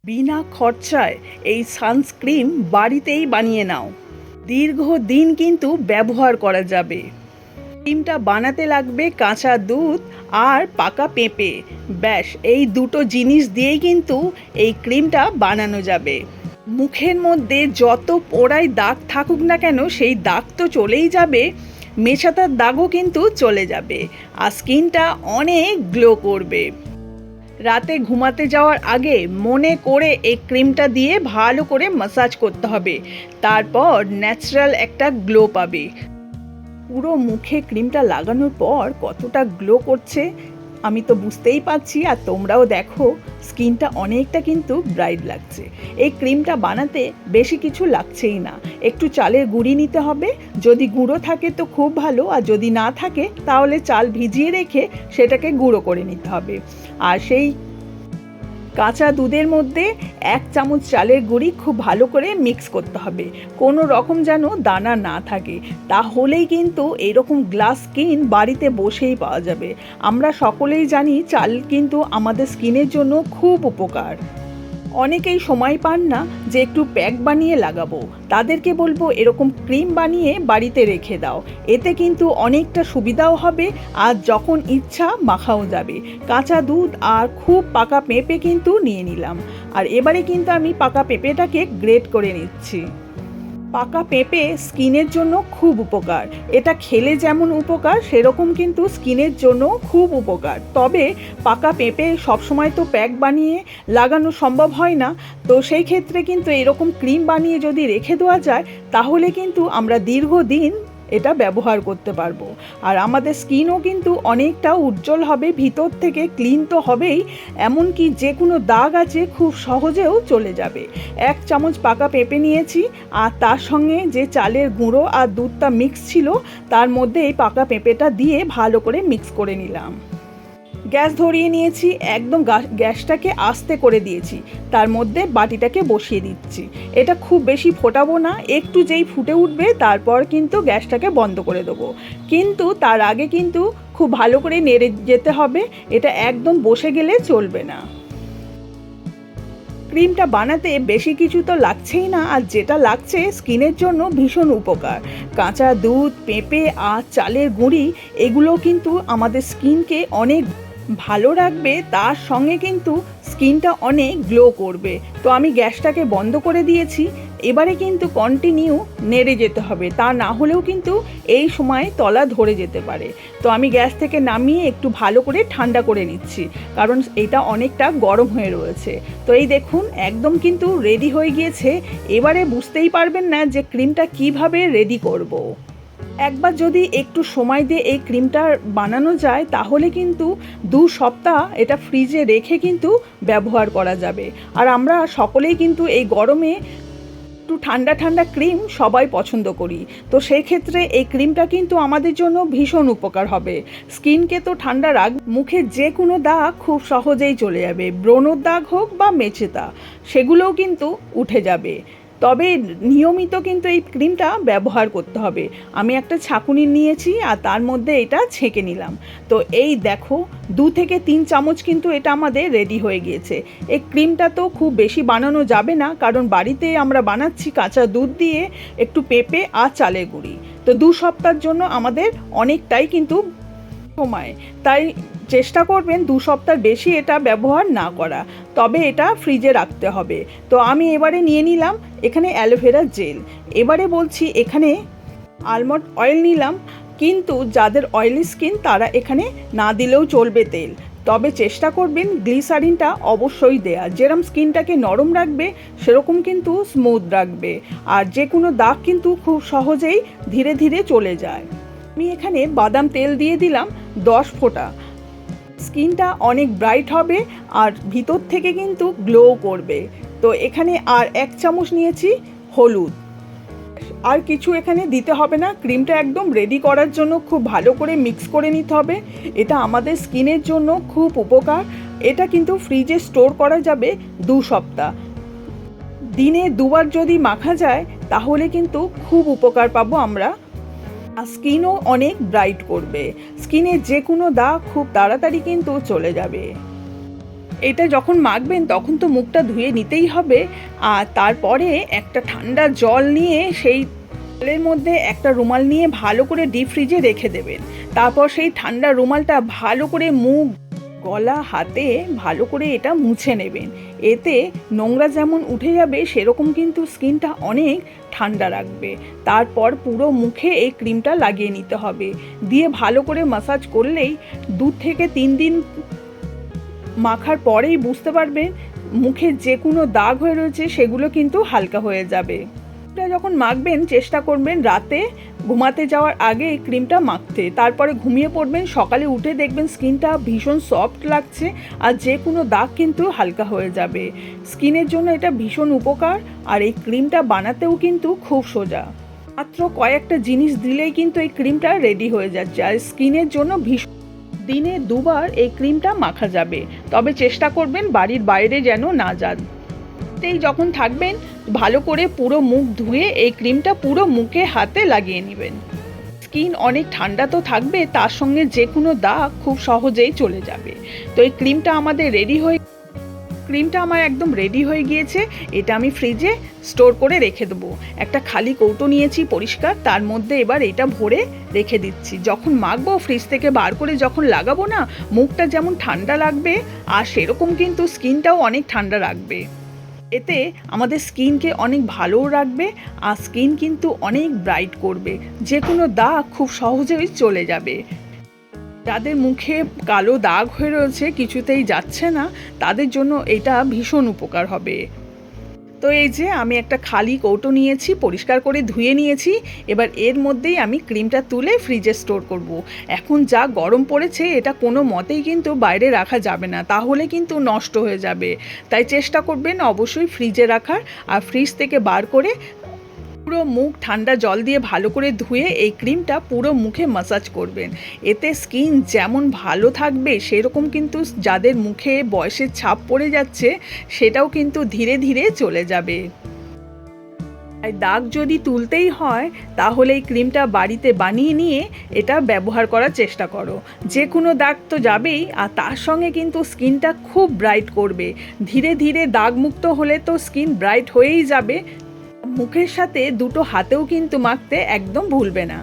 বিনা খরচায় এই সানস্ক্রিন বাড়িতেই বানিয়ে নাও। দীর্ঘদিন কিন্তু ব্যবহার করা যাবে। ক্রিমটা বানাতে লাগবে কাঁচা দুধ আর পাকা পেঁপে। ব্যাস এই দুটো জিনিস দিয়েই কিন্তু এই ক্রিমটা বানানো যাবে। মুখের মধ্যে যত পোড়ায় দাগ থাকুক না কেন সেই দাগ তো চলেই যাবে, মেছাতার দাগও কিন্তু চলে যাবে আর স্কিনটা অনেক গ্লো করবে। রাতে ঘুমাতে যাওয়ার আগে মনে করে এই ক্রিমটা দিয়ে ভালো করে ম্যাসাজ করতে হবে, তারপর ন্যাচারাল একটা গ্লো পাবে। পুরো মুখে ক্রিমটা লাগানোর পর কতটা গ্লো করছে আমি তো বুঝতেই পারছি, আর তোমরাও দেখো স্কিনটা অনেকটা কিন্তু ব্রাইট লাগছে। এই ক্রিমটা বানাতে বেশি কিছু লাগছেই না, একটু চালের গুঁড়ি নিতে হবে, যদি গুঁড়ো থাকে তো খুব ভালো, আর যদি না থাকে তাহলে চাল ভিজিয়ে রেখে সেটাকে গুঁড়ো করে নিতে হবে। আর সেই কাঁচা দুধের মধ্যে 1 চামচ চালের গুঁড়ি খুব ভালো করে মিক্স করতে হবে, কোনো রকম যেন দানা না থাকে, তাহলেই কিন্তু এরকম গ্লাস স্কিন বাড়িতে বসেই পাওয়া যাবে। আমরা সকলেই জানি চাল কিন্তু আমাদের স্কিনের জন্য খুব উপকার। অনেকেই সময় পান না যে একটু প্যাক বানিয়ে লাগাবো, তাদেরকে বলবো এরকম ক্রিম বানিয়ে বাড়িতে রেখে দাও, এতে কিন্তু অনেকটা সুবিধাও হবে আর যখন ইচ্ছা মাখাও যাবে। কাঁচা দুধ আর খুব পাকা পেঁপে কিন্তু নিয়ে নিলাম, আর এবারে কিন্তু আমি পাকা পেঁপেটাকে গ্রেট করে নিচ্ছি। পাকা পেঁপে স্কিনের জন্য খুব উপকার, এটা খেলে যেমন উপকার সেরকম কিন্তু স্কিনের জন্য খুব উপকার। তবে পাকা পেঁপে সবসময় তো প্যাক বানিয়ে লাগানো সম্ভব হয় না, তো সেই ক্ষেত্রে কিন্তু এরকম ক্রিম বানিয়ে যদি রেখে দেওয়া যায় তাহলে কিন্তু আমরা দীর্ঘদিন এটা ব্যবহার করতে পারবো, আর আমাদের স্কিনও কিন্তু অনেকটা উজ্জ্বল হবে, ভিতর থেকে ক্লিন তো হবেই, এমনকি যে কোনো দাগ আছে খুব সহজেও চলে যাবে। 1 চামচ পাকা পেঁপে নিয়েছি, আর তার সঙ্গে যে চালের গুঁড়ো আর দুধটা মিক্স ছিল তার মধ্যে এই পাকা পেঁপেটা দিয়ে ভালো করে মিক্স করে নিলাম। গ্যাস ধরিয়ে নিয়েছি, একদম গ্যাসটাকে আস্তে করে দিয়েছি, তার মধ্যে বাটিটাকে বসিয়ে দিচ্ছি। এটা খুব বেশি ফোটাবো না, একটু যেই ফুটে উঠবে তারপর কিন্তু গ্যাসটাকে বন্ধ করে দেবো, কিন্তু তার আগে কিন্তু খুব ভালো করে নেড়ে যেতে হবে, এটা একদম বসে গেলে চলবে না। ক্রিমটা বানাতে বেশি কিছু তো লাগছেই না, আর যেটা লাগছে স্কিনের জন্য ভীষণ উপকার। কাঁচা দুধ, পেঁপে আর চালের গুঁড়ি এগুলো কিন্তু আমাদের স্কিনকে অনেক ভালো রাখবে, তার সঙ্গে কিন্তু স্কিনটা অনেক গ্লো করবে। তো আমি গ্যাসটাকে বন্ধ করে দিয়েছি, এবারে কিন্তু কন্টিনিউ নেড়ে যেতে হবে, তা না হলেও কিন্তু এই সময় তলা ধরে যেতে পারে। তো আমি গ্যাস থেকে নামিয়ে একটু ভালো করে ঠান্ডা করে নিচ্ছি, কারণ এটা অনেকটা গরম হয়ে রয়েছে। তো এই দেখুন একদম কিন্তু রেডি হয়ে গিয়েছে। এবারে বুঝতেই পারবেন না যে ক্রিমটা কিভাবে রেডি করব। একবার যদি একটু সময় দিয়ে এই ক্রিমটা বানানো যায় তাহলে কিন্তু 2 সপ্তাহ এটা ফ্রিজে রেখে কিন্তু ব্যবহার করা যাবে। আর আমরা সকলেই কিন্তু এই গরমে একটু ঠান্ডা ঠান্ডা ক্রিম সবাই পছন্দ করি, তো সেই ক্ষেত্রে এই ক্রিমটা কিন্তু আমাদের জন্য ভীষণ উপকার হবে। স্কিনকে তো ঠান্ডা রাখ, মুখে যে কোনো দাগ খুব সহজেই চলে যাবে, ব্রণর দাগ হোক বা মেচেতা সেগুলোও কিন্তু উঠে যাবে। তবে নিয়মিত কিন্তু এই ক্রিমটা ব্যবহার করতে হবে। আমি একটা ছাঁকুনি নিয়েছি আর তার মধ্যে এটা ছেঁকে নিলাম। তো এই দেখো 2 থেকে 3 চামচ কিন্তু এটা আমাদের রেডি হয়ে গিয়েছে। এই ক্রিমটা তো খুব বেশি বানানো যাবে না, কারণ বাড়িতে আমরা বানাচ্ছি কাঁচা দুধ দিয়ে, একটু পেঁপে আর চালের গুঁড়ি। তো 2 সপ্তাহের জন্য আমাদের অনেকটাই কিন্তু সময়, তাই চেষ্টা করবেন 2 সপ্তাহ বেশি এটা ব্যবহার না করা, তবে এটা ফ্রিজে রাখতে হবে। তো আমি এবারে নিয়ে নিলাম এখানে অ্যালোভেরা জেল, এবারে বলছি এখানে আলমন্ড অয়েল নিলাম, কিন্তু যাদের অয়েলি স্কিন তারা এখানে না দিলেও চলবে তেল, তবে চেষ্টা করবেন গ্লিসারিনটা অবশ্যই দেয়া, যেরকম স্কিনটাকে নরম রাখবে সেরকম কিন্তু স্মুথ রাখবে, আর যে কোনো দাগ কিন্তু খুব সহজেই ধীরে ধীরে চলে যায়। আমি এখানে বাদাম তেল দিয়ে দিলাম 10 ফোঁটা, স্কিনটা অনেক ব্রাইট হবে আর ভিতর থেকে কিন্তু গ্লো করবে। তো এখানে আর 1 চামচ নিয়েছি হলুদ, আর কিছু এখানে দিতে হবে না। ক্রিমটা একদম রেডি করার জন্য খুব ভালো করে মিক্স করে নিতে হবে, এটা আমাদের স্কিনের জন্য খুব উপকার। এটা কিন্তু ফ্রিজে স্টোর করা যাবে 2 সপ্তাহ, দিনে 2 বার যদি মাখা যায় তাহলে কিন্তু খুব উপকার পাবো আমরা, আর স্কিনও অনেক ব্রাইট করবে, স্কিনে যে কোনো দাগ খুব তাড়াতাড়ি কিন্তু চলে যাবে। এটা যখন মাখবেন তখন তো মুখটা ধুয়ে নিতেই হবে, আর তারপরে একটা ঠান্ডা জল নিয়ে সেই জলের মধ্যে একটা রুমাল নিয়ে ভালো করে ডিপ ফ্রিজে রেখে দেবেন। তারপর সেই ঠান্ডা রুমালটা ভালো করে মুখ, গলা, হাতে ভালো করে এটা মুছে নেবেন। এতে নোংরা যেমন উঠে যাবে সেরকম কিন্তু স্কিনটা অনেক ঠান্ডা রাখবে। তারপর পুরো মুখে এই ক্রিমটা লাগিয়ে নিতে হবে, দিয়ে ভালো করে মাসাজ করলেই 2 থেকে 3 দিন মাখার পরেই বুঝতে পারবেন মুখে যে কোনো দাগ হয়ে রয়েছে সেগুলো কিন্তু হালকা হয়ে যাবে। এটা যখন মাখবেন চেষ্টা করবেন রাতে ঘুমাতে যাওয়ার আগে এই ক্রিমটা মাখতে, তারপরে ঘুমিয়ে পড়বেন, সকালে উঠে দেখবেন স্কিনটা ভীষণ সফট লাগছে আর যে কোনো দাগ কিন্তু হালকা হয়ে যাবে। স্কিনের জন্য এটা ভীষণ উপকার, আর এই ক্রিমটা বানাতেও কিন্তু খুব সোজা। মাত্র কয়েকটা জিনিস দিলেই কিন্তু এই ক্রিমটা রেডি হয়ে যাচ্ছে, আর স্কিনের জন্য ভীষণ। দিনে 2 বার এই ক্রিমটা মাখা যাবে, তবে চেষ্টা করবেন বাড়ির বাইরে যেন না যান। যখন থাকবেন ভালো করে পুরো মুখ ধুয়ে এই ক্রিমটা পুরো মুখে হাতে লাগিয়ে নেবেন। স্কিন অনেক ঠান্ডা তো থাকবে, তার সঙ্গে যে কোনো দাগ খুব সহজেই চলে যাবে। তো এই ক্রিমটা আমার একদম রেডি হয়ে গিয়েছে। এটা আমি ফ্রিজে স্টোর করে রেখে দেবো। একটা খালি কৌটো নিয়েছি পরিষ্কার, তার মধ্যে এবার এটা ভরে রেখে দিচ্ছি। যখন মাখবো ফ্রিজ থেকে বার করে যখন লাগাবো না, মুখটা যেমন ঠান্ডা লাগবে আর সেরকম কিন্তু স্কিনটাও অনেক ঠান্ডা রাখবে। এতে আমাদের স্কিনকে অনেক ভালোও রাখবে, আর স্কিন কিন্তু অনেক ব্রাইট করবে। যে কোনো দাগ খুব সহজেই চলে যাবে। যাদের মুখে কালো দাগ হয়ে রয়েছে, কিছুতেই যাচ্ছে না, তাদের জন্য এটা ভীষণ উপকার হবে। তো এই যে আমি একটা খালি কৌটো নিয়েছি, পরিষ্কার করে ধুয়ে নিয়েছি। এবার এর মধ্যেই আমি ক্রিমটা তুলে ফ্রিজে স্টোর করব। এখন যা গরম পড়েছে, এটা কোনো মতেই কিন্তু বাইরে রাখা যাবে না, তাহলে কিন্তু নষ্ট হয়ে যাবে। তাই চেষ্টা করবেন অবশ্যই ফ্রিজে রাখার, আর ফ্রিজ থেকে বার করে পুরো মুখ ঠান্ডা জল দিয়ে ভালো করে ধুয়ে এই ক্রিমটা পুরো মুখে মাসাজ করবেন। এতে স্কিন যেমন ভালো থাকবে, সেরকম কিন্তু যাদের মুখে বয়সের ছাপ পড়ে যাচ্ছে সেটাও কিন্তু ধীরে ধীরে চলে যাবে। আর দাগ যদি তুলতেই হয় তাহলে এই ক্রিমটা বাড়িতে বানিয়ে নিয়ে এটা ব্যবহার করার চেষ্টা করো। যে কোনো দাগ তো যাবেই, আর তার সঙ্গে কিন্তু স্কিনটা খুব ব্রাইট করবে। ধীরে ধীরে দাগমুক্ত হলে তো স্কিন ব্রাইট হয়েই যাবে। মুখের সাথে দুটো হাতেও কিন্তু মাখতে একদম ভুলবে না।